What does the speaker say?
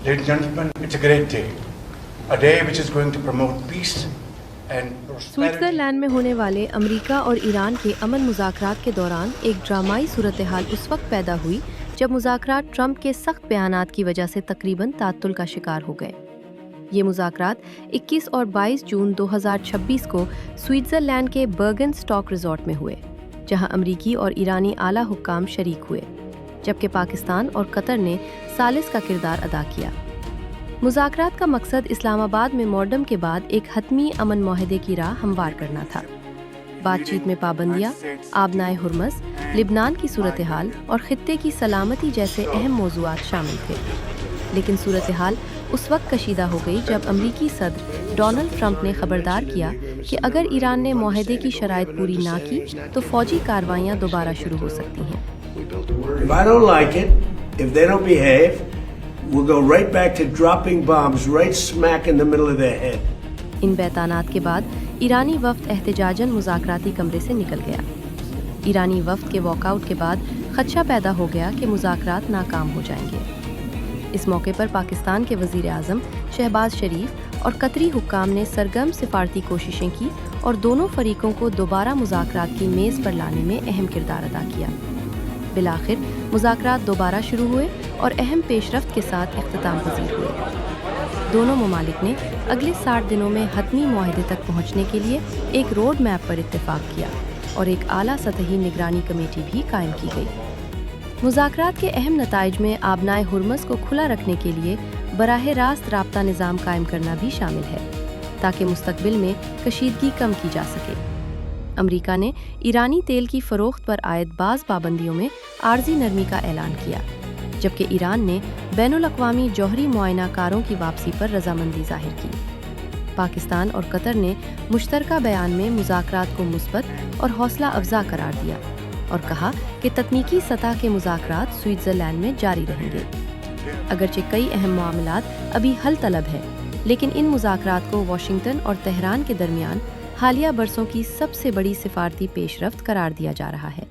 Ladies and gentlemen, it's a great day. A day which is going to promote peace and prosperity. Switzerland में होने वाले America और Iran के अमन मुज़ाकरात के दौरान एक ड्रामाई सूरत-ए-हाल उस वक्त पैदा हुई जब मुज़ाकरात ट्रंप के सख्त बयानात की वजह से तकरीबन ताअत्तुल का शिकार हो गए। ये मुज़ाकरात 21 और 22 जून 2026 को स्विट्ज़रलैंड के बर्गनस्टॉक रिजॉर्ट में हुए, जहां अमरीकी और ईरानी आला हुक्काम शरीक हुए, जबकि पाकिस्तान और कतर ने सालिस का किरदार अदा किया। मुज़ाकरात का मकसद इस्लामाबाद में मॉर्डम के बाद एक हतमी अमन माहदे की राह हमवार करना था। बातचीत में पाबंदियाँ, आबनाए हुर्मस, लिबनान की सूरत हाल और खित्ते की सलामती जैसे अहम मौज़ूआत शामिल थे। लेकिन सूरत हाल उस वक्त कशीदा हो गई जब अमरीकी सदर डोनाल्ड ट्रंप ने खबरदार किया कि अगर ईरान ने माहदे की शराइत पूरी ना की तो फौजी कार्रवाइयाँ दोबारा शुरू हो सकती हैं। If I don't like it, if they don't behave, we'll go right back to dropping bombs right smack in the middle of their head. इन बैतानात के बाद ईरानी वफ्द एहतजाजन मुज़ाकराती कमरे से निकल गया। ईरानी वफ्द के वॉकआउट के बाद खदशा पैदा हो गया कि मुज़ाकरात नाकाम हो जाएंगे। इस मौके पर पाकिस्तान के वज़ीर आज़म शहबाज शरीफ और कतरी हुक्काम ने सरगर्म सिफारती कोशिशें की और दोनों फरीकों को दोबारा मुज़ाकरात की मेज़ पर लाने में अहम किरदार अदा किया। बिलाखिर मुज़ाकरात दोबारा शुरू हुए और अहम पेशरफ्त के साथ इख्तिताम पजीर हुए। दोनों ममालिक ने अगले 60 दिनों में हतमी मुआहदे तक पहुँचने के लिए एक रोड मैप पर इत्तेफाक किया और एक आला सतही निगरानी कमेटी भी कायम की गई। मुज़ाकरात के अहम नताइज में आबनाए हुर्मस को खुला रखने के लिए बराह रास्त राब्ता निज़ाम कायम करना भी शामिल है, ताकि मुस्तकबिल में कशीदगी कम की जा सके। अमरीका ने ईरानी तेल की फ़रोख्त पर आयद बाज़ पाबंदियों में आर्जी नरमी का ऐलान किया, जबकि ईरान ने बैनुल-अक़वामी जौहरी मुआयनाकारों की वापसी पर रजामंदी ज़ाहिर की। पाकिस्तान और कतर ने मुश्तरका बयान में मुज़ाकरात को मुस्बत और हौसला अफजा करार दिया और कहा कि तकनीकी सतह के मुज़ाकरात स्विट्ज़रलैंड में जारी रहेंगे। अगरचे कई अहम मामलात अभी हल तलब है, लेकिन इन मुज़ाकरात को वाशिंगटन और तेहरान के दरमियान हालिया बरसों की सबसे बड़ी सिफारती पेशरफ्त करार दिया जा रहा है।